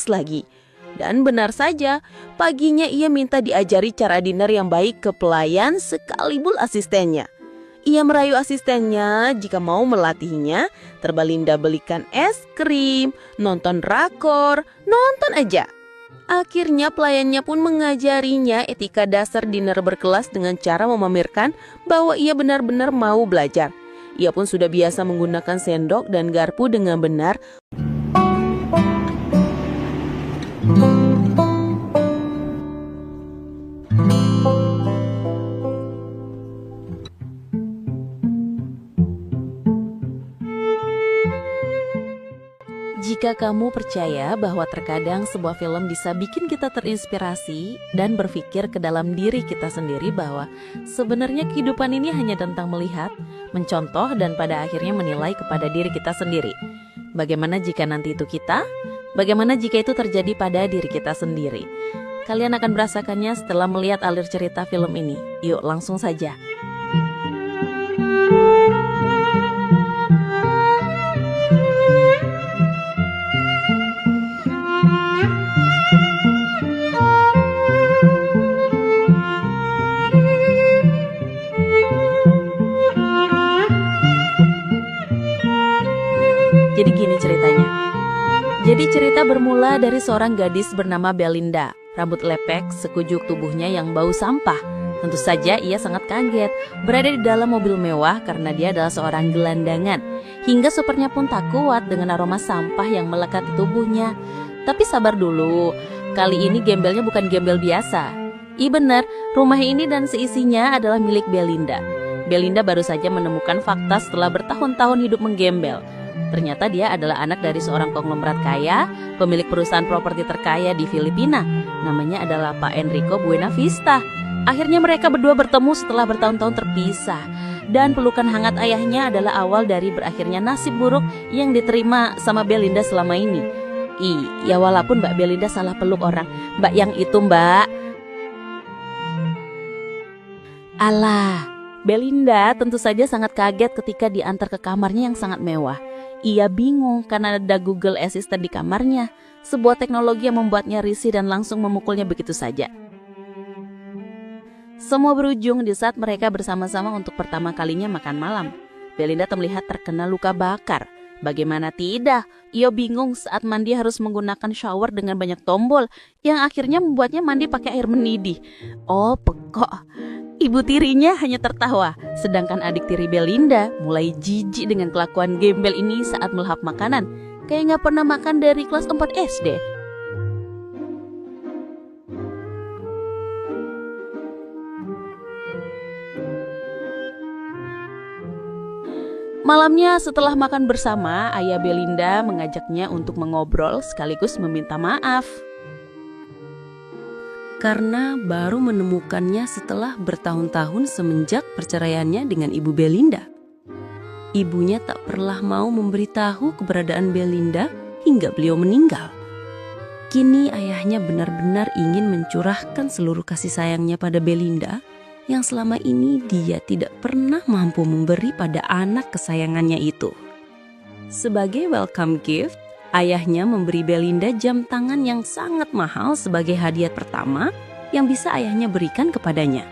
lagi. Dan benar saja, paginya ia minta diajari cara dinner yang baik ke pelayan sekalipun asistennya. Ia merayu asistennya jika mau melatihnya, Terbalinda belikan es krim, nonton drakor, nonton aja. Akhirnya pelayannya pun mengajarinya etika dasar dinner berkelas dengan cara memamerkan bahwa ia benar-benar mau belajar. Ia pun sudah biasa menggunakan sendok dan garpu dengan benar. Jika kamu percaya bahwa terkadang sebuah film bisa bikin kita terinspirasi dan berpikir ke dalam diri kita sendiri bahwa sebenarnya kehidupan ini hanya tentang melihat, mencontoh, dan pada akhirnya menilai kepada diri kita sendiri. Bagaimana jika nanti itu kita? Bagaimana jika itu terjadi pada diri kita sendiri? Kalian akan merasakannya setelah melihat alir cerita film ini. Yuk langsung saja. Jadi gini ceritanya. Jadi cerita bermula dari seorang gadis bernama Belinda. Rambut lepek, sekujur tubuhnya yang bau sampah. Tentu saja ia sangat kaget berada di dalam mobil mewah karena dia adalah seorang gelandangan. Hingga supernya pun tak kuat dengan aroma sampah yang melekat di tubuhnya. Tapi sabar dulu, kali ini gembelnya bukan gembel biasa. Benar, rumah ini dan seisinya adalah milik Belinda. Belinda baru saja menemukan fakta setelah bertahun-tahun hidup menggembel. Ternyata dia adalah anak dari seorang konglomerat kaya, pemilik perusahaan properti terkaya di Filipina. Namanya adalah Pak Enrico Buenavista. Akhirnya mereka berdua bertemu setelah bertahun-tahun terpisah. Dan pelukan hangat ayahnya adalah awal dari berakhirnya nasib buruk yang diterima sama Belinda selama ini. Ya walaupun Mbak Belinda salah peluk orang. Mbak yang itu mbak. Alah, Belinda tentu saja sangat kaget ketika diantar ke kamarnya yang sangat mewah. Ia bingung karena ada Google Assistant di kamarnya, sebuah teknologi yang membuatnya risih dan langsung memukulnya begitu saja. Semua berujung di saat mereka bersama-sama untuk pertama kalinya makan malam. Belinda terlihat terkena luka bakar. Bagaimana tidak? Ia bingung saat mandi harus menggunakan shower dengan banyak tombol, yang akhirnya membuatnya mandi pakai air mendidih. Oh, pekok. Ibu tirinya hanya tertawa, sedangkan adik tiri Belinda mulai jijik dengan kelakuan gembel ini saat melahap makanan. Kayak gak pernah makan dari kelas 4 SD. Malamnya setelah makan bersama, ayah Belinda mengajaknya untuk mengobrol sekaligus meminta maaf. Karena baru menemukannya setelah bertahun-tahun semenjak perceraiannya dengan ibu Belinda. Ibunya tak pernah mau memberitahu keberadaan Belinda hingga beliau meninggal. Kini ayahnya benar-benar ingin mencurahkan seluruh kasih sayangnya pada Belinda yang selama ini dia tidak pernah mampu memberi pada anak kesayangannya itu. Sebagai welcome gift, ayahnya memberi Belinda jam tangan yang sangat mahal sebagai hadiah pertama yang bisa ayahnya berikan kepadanya.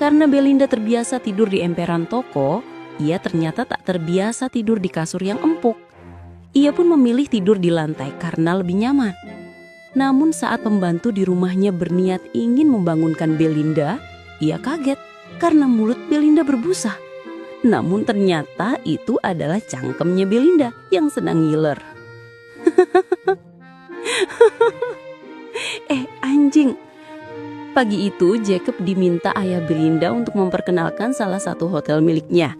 Karena Belinda terbiasa tidur di emperan toko, ia ternyata tak terbiasa tidur di kasur yang empuk. Ia pun memilih tidur di lantai karena lebih nyaman. Namun saat pembantu di rumahnya berniat ingin membangunkan Belinda, ia kaget karena mulut Belinda berbusa. Namun ternyata itu adalah cangkemnya Belinda yang sedang ngiler. Anjing. Pagi itu Jacob diminta ayah Belinda untuk memperkenalkan salah satu hotel miliknya.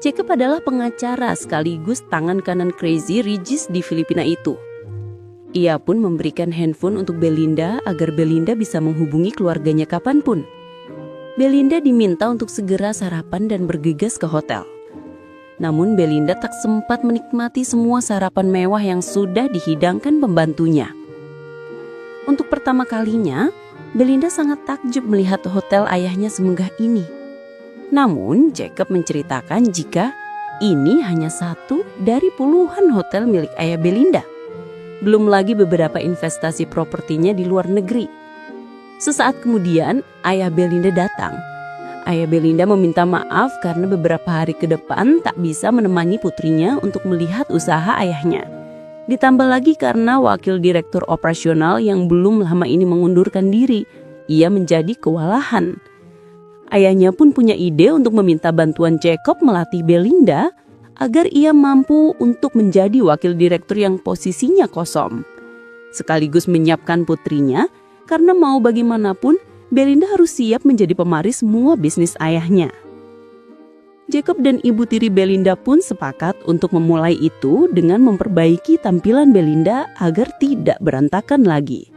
Jacob adalah pengacara sekaligus tangan kanan Crazy Regis di Filipina itu. Ia pun memberikan handphone untuk Belinda agar Belinda bisa menghubungi keluarganya kapanpun. Belinda diminta untuk segera sarapan dan bergegas ke hotel. Namun Belinda tak sempat menikmati semua sarapan mewah yang sudah dihidangkan pembantunya. Untuk pertama kalinya, Belinda sangat takjub melihat hotel ayahnya semegah ini. Namun Jacob menceritakan jika ini hanya satu dari puluhan hotel milik ayah Belinda. Belum lagi beberapa investasi propertinya di luar negeri. Sesaat kemudian, ayah Belinda datang. Ayah Belinda meminta maaf karena beberapa hari ke depan tak bisa menemani putrinya untuk melihat usaha ayahnya. Ditambah lagi karena wakil direktur operasional yang belum lama ini mengundurkan diri, ia menjadi kewalahan. Ayahnya pun punya ide untuk meminta bantuan Jacob melatih Belinda agar ia mampu untuk menjadi wakil direktur yang posisinya kosong. Sekaligus menyiapkan putrinya karena mau bagaimanapun Belinda harus siap menjadi pemaris semua bisnis ayahnya. Jacob dan ibu tiri Belinda pun sepakat untuk memulai itu dengan memperbaiki tampilan Belinda agar tidak berantakan lagi.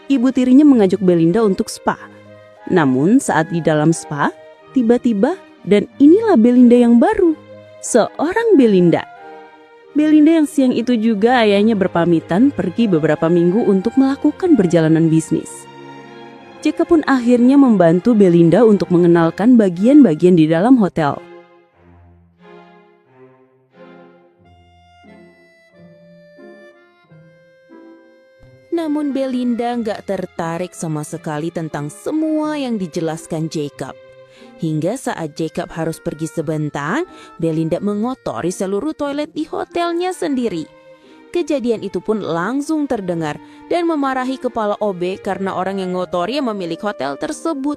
Ibu tirinya mengajak Belinda untuk spa. Namun saat di dalam spa, tiba-tiba dan inilah Belinda yang baru. Seorang Belinda. Belinda yang siang itu juga ayahnya berpamitan pergi beberapa minggu untuk melakukan perjalanan bisnis. Jacob pun akhirnya membantu Belinda untuk mengenalkan bagian-bagian di dalam hotel. Namun Belinda nggak tertarik sama sekali tentang semua yang dijelaskan Jacob. Hingga saat Jacob harus pergi sebentar, Belinda mengotori seluruh toilet di hotelnya sendiri. Kejadian itu pun langsung terdengar dan memarahi kepala OB karena orang yang ngotori yang memilik hotel tersebut.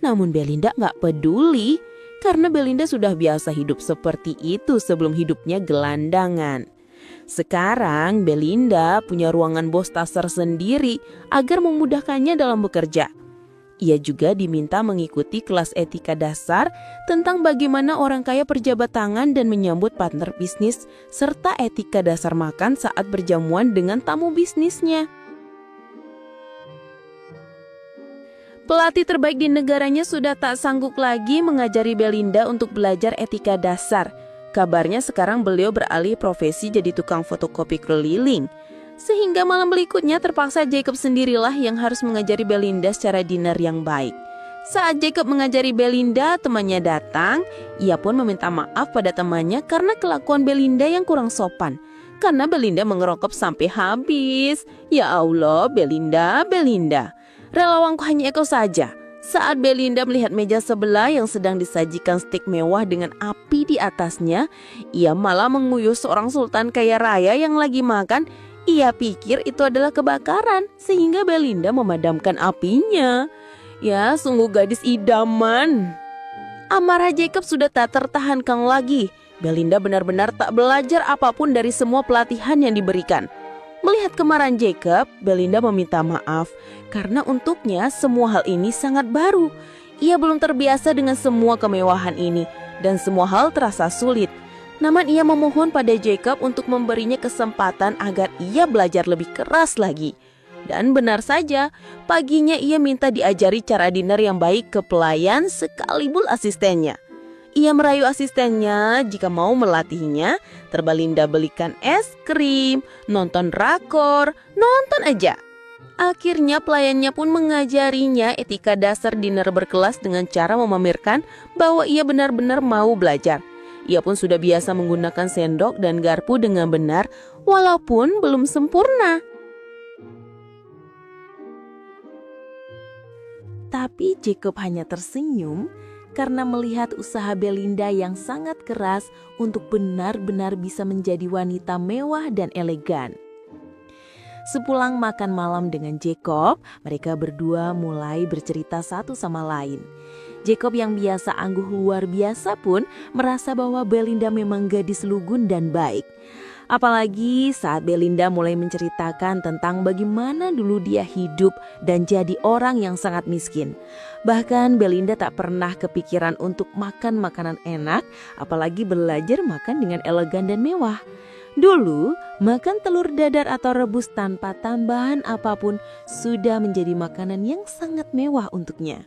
Namun Belinda nggak peduli karena Belinda sudah biasa hidup seperti itu sebelum hidupnya gelandangan. Sekarang Belinda punya ruangan bos tasar sendiri agar memudahkannya dalam bekerja. Ia juga diminta mengikuti kelas etika dasar tentang bagaimana orang kaya berjabat tangan dan menyambut partner bisnis, serta etika dasar makan saat berjamuan dengan tamu bisnisnya. Pelatih terbaik di negaranya sudah tak sanggup lagi mengajari Belinda untuk belajar etika dasar. Kabarnya sekarang beliau beralih profesi jadi tukang fotokopi keliling. Sehingga malam berikutnya terpaksa Jacob sendirilah yang harus mengajari Belinda secara dinner yang baik. Saat Jacob mengajari Belinda, temannya datang. Ia pun meminta maaf pada temannya karena kelakuan Belinda yang kurang sopan. Karena Belinda mengerokok sampai habis. Ya Allah, Belinda. Relawanku hanya kau saja. Saat Belinda melihat meja sebelah yang sedang disajikan steak mewah dengan api di atasnya, ia malah menguyu seorang sultan kaya raya yang lagi makan. Ia pikir itu adalah kebakaran sehingga Belinda memadamkan apinya. Ya, sungguh gadis idaman. Amarah Jacob sudah tak tertahankan lagi. Belinda benar-benar tak belajar apapun dari semua pelatihan yang diberikan. Melihat kemarahan Jacob, Belinda meminta maaf karena untuknya semua hal ini sangat baru. Ia belum terbiasa dengan semua kemewahan ini dan semua hal terasa sulit. Namun ia memohon pada Jacob untuk memberinya kesempatan agar ia belajar lebih keras lagi. Dan benar saja, paginya ia minta diajari cara dinner yang baik ke pelayan sekalipun asistennya. Ia merayu asistennya jika mau melatihnya, Belinda belikan es krim, nonton drakor, nonton aja. Akhirnya pelayannya pun mengajarinya etika dasar dinner berkelas dengan cara memamerkan bahwa ia benar-benar mau belajar. Ia pun sudah biasa menggunakan sendok dan garpu dengan benar, walaupun belum sempurna. Tapi Jacob hanya tersenyum karena melihat usaha Belinda yang sangat keras untuk benar-benar bisa menjadi wanita mewah dan elegan. Sepulang makan malam dengan Jacob, mereka berdua mulai bercerita satu sama lain. Jacob yang biasa angguh luar biasa pun merasa bahwa Belinda memang gadis lugun dan baik. Apalagi saat Belinda mulai menceritakan tentang bagaimana dulu dia hidup dan jadi orang yang sangat miskin. Bahkan Belinda tak pernah kepikiran untuk makan makanan enak, apalagi belajar makan dengan elegan dan mewah. Dulu, makan telur dadar atau rebus tanpa tambahan apapun sudah menjadi makanan yang sangat mewah untuknya.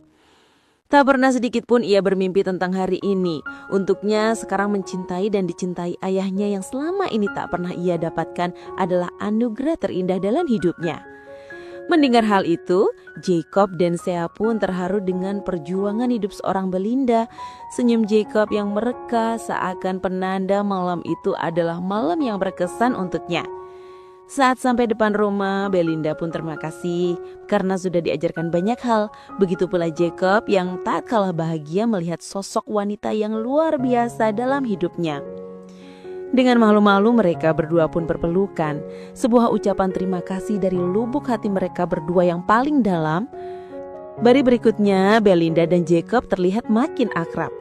Tak pernah sedikit pun ia bermimpi tentang hari ini. Untuknya sekarang mencintai dan dicintai ayahnya yang selama ini tak pernah ia dapatkan adalah anugerah terindah dalam hidupnya. Mendengar hal itu, Jacob dan Sea pun terharu dengan perjuangan hidup seorang Belinda. Senyum Jacob yang mereka seakan penanda malam itu adalah malam yang berkesan untuknya. Saat sampai depan rumah, Belinda pun terima kasih karena sudah diajarkan banyak hal. Begitu pula Jacob yang tak kalah bahagia melihat sosok wanita yang luar biasa dalam hidupnya. Dengan malu-malu mereka berdua pun berpelukan. Sebuah ucapan terima kasih dari lubuk hati mereka berdua yang paling dalam. Hari berikutnya, Belinda dan Jacob terlihat makin akrab.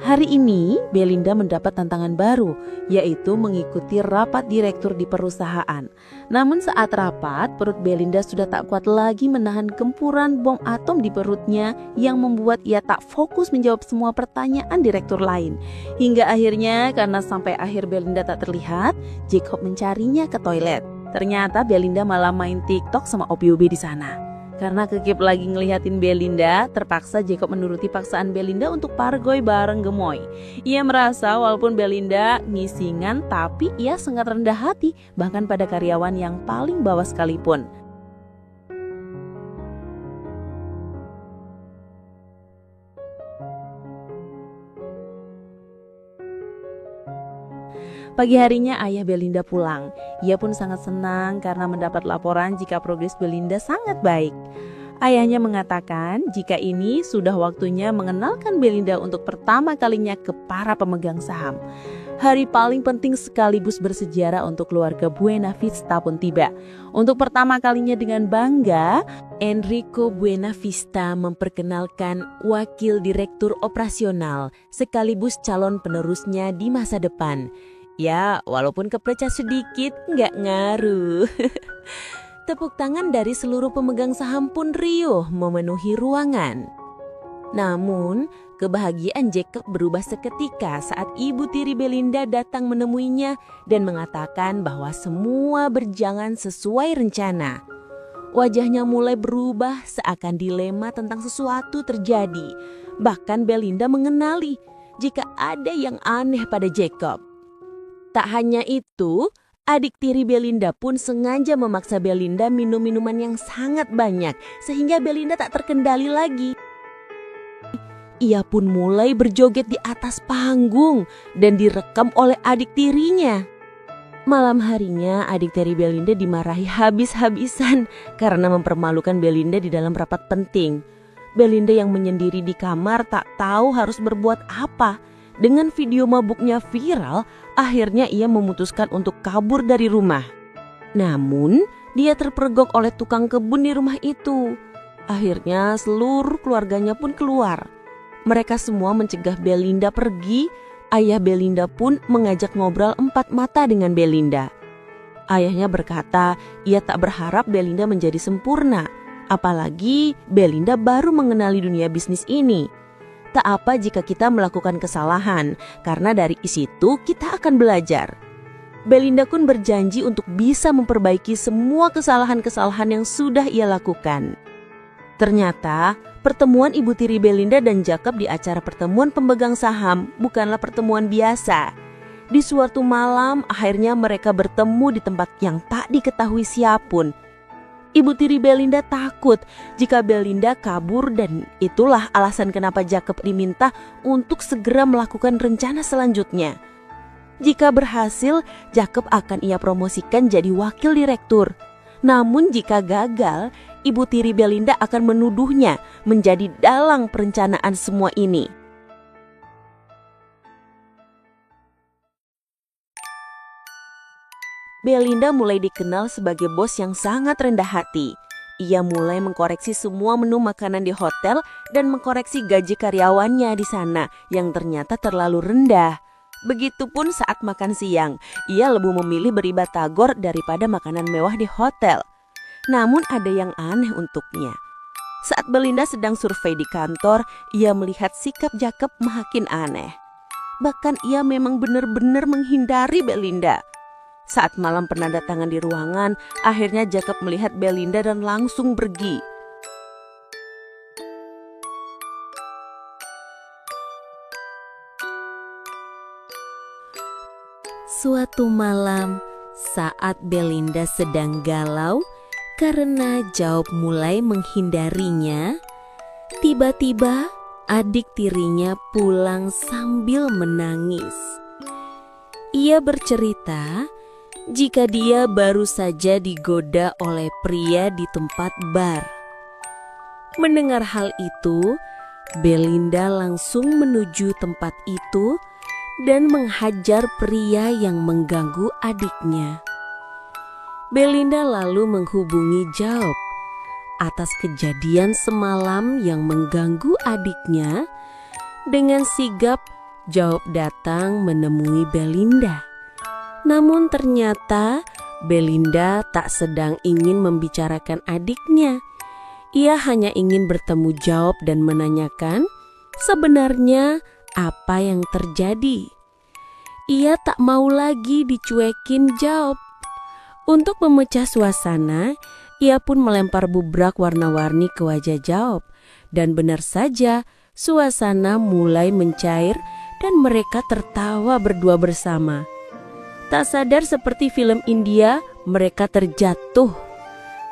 Hari ini, Belinda mendapat tantangan baru, yaitu mengikuti rapat direktur di perusahaan. Namun saat rapat, perut Belinda sudah tak kuat lagi menahan gempuran bom atom di perutnya yang membuat ia tak fokus menjawab semua pertanyaan direktur lain. Hingga akhirnya, karena sampai akhir Belinda tak terlihat, Jacob mencarinya ke toilet. Ternyata Belinda malah main TikTok sama Opi Ubi di sana. Karena kekip lagi ngelihatin Belinda, terpaksa Jacob menuruti paksaan Belinda untuk pargoy bareng gemoy. Ia merasa walaupun Belinda ngisingan, tapi ia sangat rendah hati, bahkan pada karyawan yang paling bawah sekalipun. Pagi harinya ayah Belinda pulang. Ia pun sangat senang karena mendapat laporan jika progres Belinda sangat baik. Ayahnya mengatakan jika ini sudah waktunya mengenalkan Belinda untuk pertama kalinya ke para pemegang saham. Hari paling penting sekaligus bersejarah untuk keluarga Buena Vista pun tiba. Untuk pertama kalinya dengan bangga, Enrico Buena Vista memperkenalkan wakil direktur operasional sekaligus calon penerusnya di masa depan. Ya, walaupun keplecah sedikit, nggak ngaruh. Tepuk tangan dari seluruh pemegang saham pun riuh memenuhi ruangan. Namun, kebahagiaan Jacob berubah seketika saat ibu tiri Belinda datang menemuinya dan mengatakan bahwa semua berjalan sesuai rencana. Wajahnya mulai berubah seakan dilema tentang sesuatu terjadi. Bahkan Belinda mengenali jika ada yang aneh pada Jacob. Tak hanya itu, adik tiri Belinda pun sengaja memaksa Belinda minum minuman yang sangat banyak sehingga Belinda tak terkendali lagi. Ia pun mulai berjoget di atas panggung dan direkam oleh adik tirinya. Malam harinya adik tiri Belinda dimarahi habis-habisan karena mempermalukan Belinda di dalam rapat penting. Belinda yang menyendiri di kamar tak tahu harus berbuat apa. Dengan video mabuknya viral, akhirnya ia memutuskan untuk kabur dari rumah. Namun, dia terpergok oleh tukang kebun di rumah itu. Akhirnya seluruh keluarganya pun keluar. Mereka semua mencegah Belinda pergi. Ayah Belinda pun mengajak ngobrol empat mata dengan Belinda. Ayahnya berkata, ia tak berharap Belinda menjadi sempurna. Apalagi Belinda baru mengenali dunia bisnis ini. Tak apa jika kita melakukan kesalahan, karena dari situ kita akan belajar. Belinda pun berjanji untuk bisa memperbaiki semua kesalahan-kesalahan yang sudah ia lakukan. Ternyata, pertemuan ibu tiri Belinda dan Jacob di acara pertemuan pemegang saham bukanlah pertemuan biasa. Di suatu malam, akhirnya mereka bertemu di tempat yang tak diketahui siapapun. Ibu tiri Belinda takut jika Belinda kabur dan itulah alasan kenapa Jacob diminta untuk segera melakukan rencana selanjutnya. Jika berhasil, Jacob akan ia promosikan jadi wakil direktur. Namun jika gagal, ibu tiri Belinda akan menuduhnya menjadi dalang perencanaan semua ini. Belinda mulai dikenal sebagai bos yang sangat rendah hati. Ia mulai mengkoreksi semua menu makanan di hotel dan mengkoreksi gaji karyawannya di sana yang ternyata terlalu rendah. Begitupun saat makan siang, ia lebih memilih beri batagor daripada makanan mewah di hotel. Namun ada yang aneh untuknya. Saat Belinda sedang survei di kantor, ia melihat sikap Jacob makin aneh. Bahkan ia memang benar-benar menghindari Belinda. Saat malam penandatangan di ruangan, akhirnya Jacob melihat Belinda dan langsung pergi. Suatu malam, saat Belinda sedang galau karena Jacob mulai menghindarinya, tiba-tiba adik tirinya pulang sambil menangis. Ia bercerita jika dia baru saja digoda oleh pria di tempat bar. Mendengar hal itu, Belinda langsung menuju tempat itu dan menghajar pria yang mengganggu adiknya. Belinda lalu menghubungi Job atas kejadian semalam yang mengganggu adiknya. Dengan sigap, Job datang menemui Belinda. Namun ternyata Belinda tak sedang ingin membicarakan adiknya. Ia hanya ingin bertemu Job dan menanyakan sebenarnya apa yang terjadi. Ia tak mau lagi dicuekin Job. Untuk memecah suasana, ia pun melempar bubrak warna-warni ke wajah Job. Dan benar saja, suasana mulai mencair dan mereka tertawa berdua bersama. Tak sadar seperti film India, mereka terjatuh.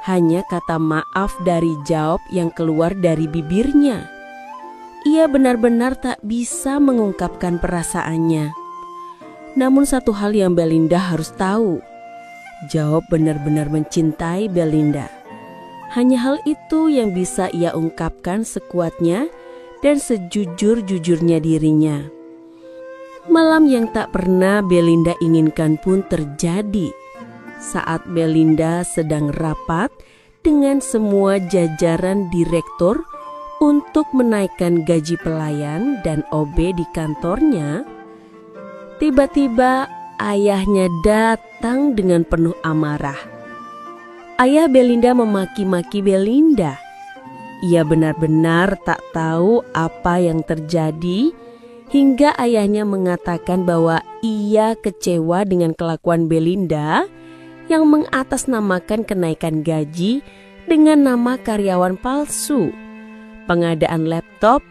Hanya kata maaf dari Job yang keluar dari bibirnya. Ia benar-benar tak bisa mengungkapkan perasaannya. Namun satu hal yang Belinda harus tahu, Job benar-benar mencintai Belinda. Hanya hal itu yang bisa ia ungkapkan sekuatnya dan sejujur-jujurnya dirinya. Malam yang tak pernah Belinda inginkan pun terjadi. Saat Belinda sedang rapat dengan semua jajaran direktur untuk menaikkan gaji pelayan dan OB di kantornya, tiba-tiba ayahnya datang dengan penuh amarah. Ayah Belinda memaki-maki Belinda. Ia benar-benar tak tahu apa yang terjadi hingga ayahnya mengatakan bahwa ia kecewa dengan kelakuan Belinda yang mengatasnamakan kenaikan gaji dengan nama karyawan palsu, pengadaan laptop,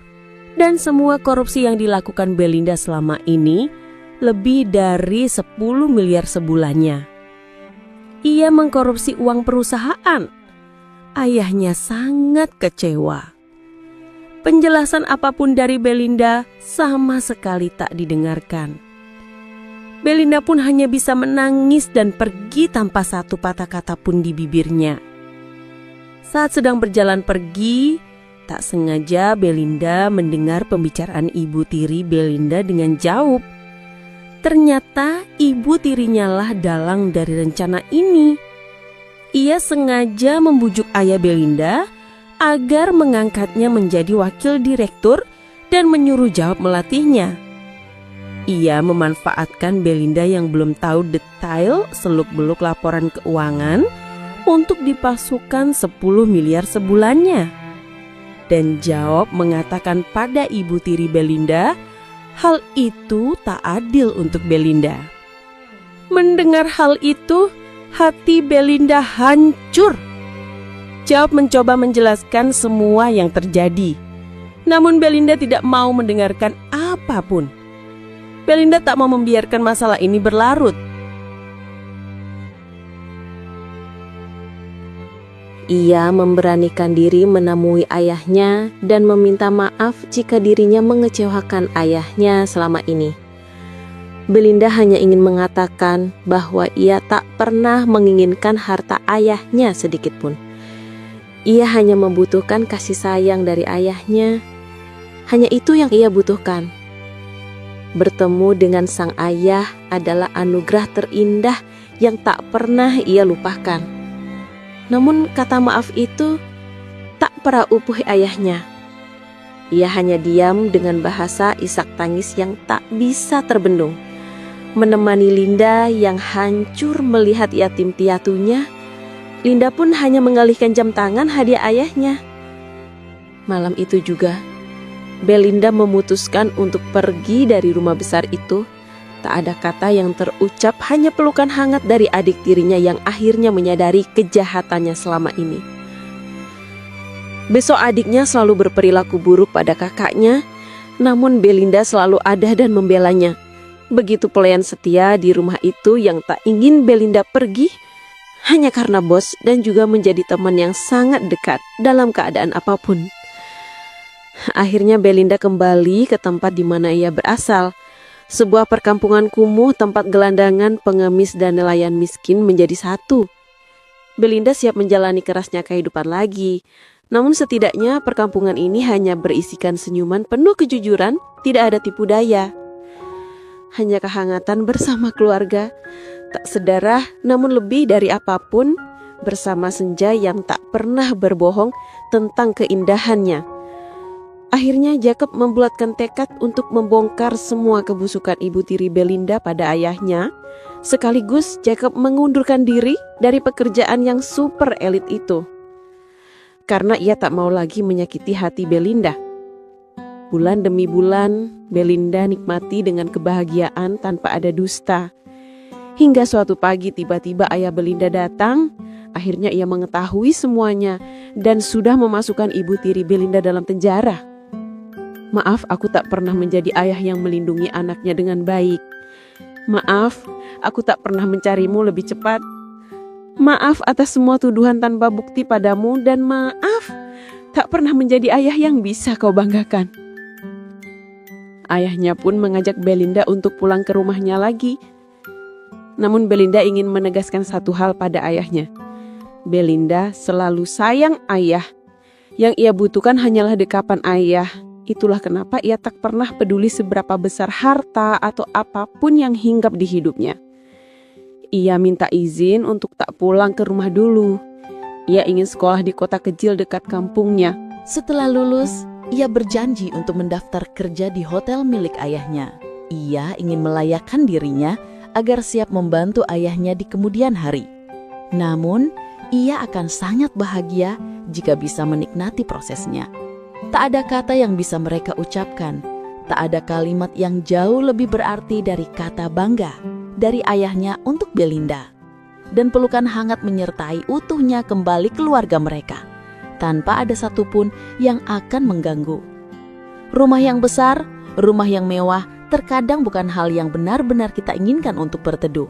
dan semua korupsi yang dilakukan Belinda selama ini lebih dari 10 miliar sebulannya. Ia mengkorupsi uang perusahaan. Ayahnya sangat kecewa. Penjelasan apapun dari Belinda sama sekali tak didengarkan. Belinda pun hanya bisa menangis dan pergi tanpa satu patah kata pun di bibirnya. Saat sedang berjalan pergi, tak sengaja Belinda mendengar pembicaraan ibu tiri Belinda dengan Job. Ternyata ibu tirinya lah dalang dari rencana ini. Ia sengaja membujuk ayah Belinda agar mengangkatnya menjadi wakil direktur dan menyuruh Job melatihnya. Ia memanfaatkan Belinda yang belum tahu detail seluk-beluk laporan keuangan untuk dipalsukan 10 miliar sebulannya. Dan Job mengatakan pada ibu tiri Belinda, hal itu tak adil untuk Belinda. Mendengar hal itu, hati Belinda hancur. Job mencoba menjelaskan semua yang terjadi. Namun Belinda tidak mau mendengarkan apapun. Belinda tak mau membiarkan masalah ini berlarut. Ia memberanikan diri menemui ayahnya dan meminta maaf jika dirinya mengecewakan ayahnya selama ini. Belinda hanya ingin mengatakan bahwa ia tak pernah menginginkan harta ayahnya sedikitpun. Ia hanya membutuhkan kasih sayang dari ayahnya. Hanya itu yang ia butuhkan. Bertemu dengan sang ayah adalah anugerah terindah yang tak pernah ia lupakan. Namun kata maaf itu tak pernah upuh ayahnya. Ia hanya diam dengan bahasa isak tangis yang tak bisa terbendung. Menemani Linda yang hancur melihat yatim piatunya, Linda pun hanya mengalihkan jam tangan hadiah ayahnya. Malam itu juga, Belinda memutuskan untuk pergi dari rumah besar itu. Tak ada kata yang terucap, hanya pelukan hangat dari adik tirinya yang akhirnya menyadari kejahatannya selama ini. Besok adiknya selalu berperilaku buruk pada kakaknya, namun Belinda selalu ada dan membelanya. Begitu pelayan setia di rumah itu yang tak ingin Belinda pergi, hanya karena bos dan juga menjadi teman yang sangat dekat dalam keadaan apapun. Akhirnya Belinda kembali ke tempat di mana ia berasal. Sebuah perkampungan kumuh tempat gelandangan pengemis dan nelayan miskin menjadi satu. Belinda siap menjalani kerasnya kehidupan lagi. Namun setidaknya perkampungan ini hanya berisikan senyuman penuh kejujuran, tidak ada tipu daya. Hanya kehangatan bersama keluarga, tak sedarah namun lebih dari apapun, bersama senja yang tak pernah berbohong tentang keindahannya. Akhirnya Jacob membulatkan tekad untuk membongkar semua kebusukan ibu tiri Belinda pada ayahnya. Sekaligus Jacob mengundurkan diri dari pekerjaan yang super elit itu. Karena ia tak mau lagi menyakiti hati Belinda. Bulan demi bulan, Belinda nikmati dengan kebahagiaan tanpa ada dusta. Hingga suatu pagi tiba-tiba ayah Belinda datang. Akhirnya ia mengetahui semuanya dan sudah memasukkan ibu tiri Belinda dalam penjara. Maaf, aku tak pernah menjadi ayah yang melindungi anaknya dengan baik. Maaf, aku tak pernah mencarimu lebih cepat. Maaf atas semua tuduhan tanpa bukti padamu dan maaf, tak pernah menjadi ayah yang bisa kau banggakan. Ayahnya pun mengajak Belinda untuk pulang ke rumahnya lagi. Namun Belinda ingin menegaskan satu hal pada ayahnya. Belinda selalu sayang ayah. Yang ia butuhkan hanyalah dekapan ayah. Itulah kenapa ia tak pernah peduli seberapa besar harta atau apapun yang hinggap di hidupnya. Ia minta izin untuk tak pulang ke rumah dulu. Ia ingin sekolah di kota kecil dekat kampungnya. Setelah lulus, ia berjanji untuk mendaftar kerja di hotel milik ayahnya. Ia ingin melayakkan dirinya agar siap membantu ayahnya di kemudian hari. Namun, ia akan sangat bahagia jika bisa menikmati prosesnya. Tak ada kata yang bisa mereka ucapkan. Tak ada kalimat yang jauh lebih berarti dari kata bangga dari ayahnya untuk Belinda. Dan pelukan hangat menyertai utuhnya kembali keluarga mereka, tanpa ada satupun yang akan mengganggu. Rumah yang besar, rumah yang mewah, terkadang bukan hal yang benar-benar kita inginkan untuk berteduh.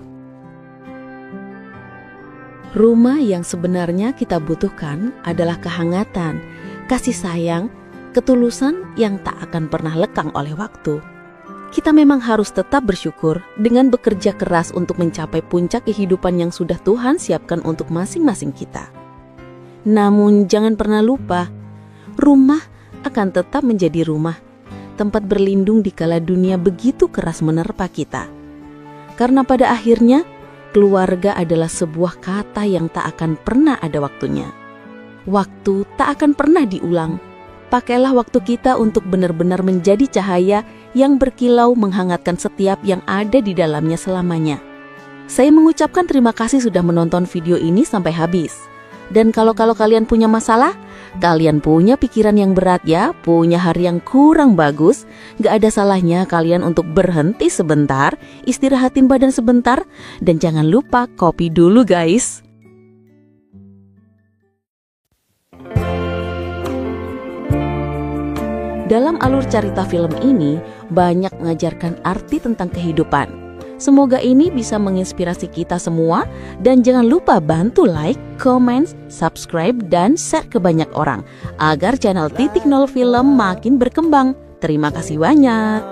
Rumah yang sebenarnya kita butuhkan adalah kehangatan, kasih sayang, ketulusan yang tak akan pernah lekang oleh waktu. Kita memang harus tetap bersyukur dengan bekerja keras untuk mencapai puncak kehidupan yang sudah Tuhan siapkan untuk masing-masing kita. Namun jangan pernah lupa, rumah akan tetap menjadi rumah, tempat berlindung di kala dunia begitu keras menerpa kita. Karena pada akhirnya, keluarga adalah sebuah kata yang tak akan pernah ada waktunya. Waktu tak akan pernah diulang. Pakailah waktu kita untuk benar-benar menjadi cahaya yang berkilau menghangatkan setiap yang ada di dalamnya selamanya. Saya mengucapkan terima kasih sudah menonton video ini sampai habis. Dan kalau kalian punya masalah, kalian punya pikiran yang berat ya, punya hari yang kurang bagus, gak ada salahnya kalian untuk berhenti sebentar, istirahatin badan sebentar, dan jangan lupa kopi dulu guys. Dalam alur cerita film ini, banyak mengajarkan arti tentang kehidupan. Semoga ini bisa menginspirasi kita semua, dan jangan lupa bantu like, comment, subscribe, dan share ke banyak orang, agar channel Titik Nol Film makin berkembang. Terima kasih banyak.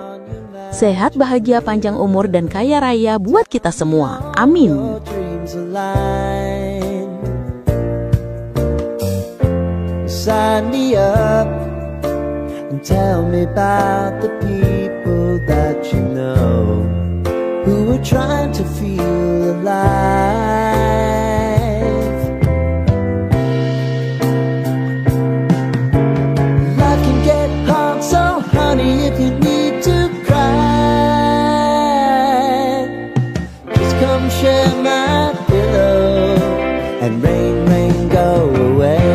Sehat, bahagia, panjang umur, dan kaya raya buat kita semua. Amin. Sign me up and tell me about the people that you know who are trying to feel alive. Life can get hard, so honey, if you need to cry, just come share my pillow and rain, rain, go away.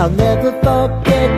I'll never forget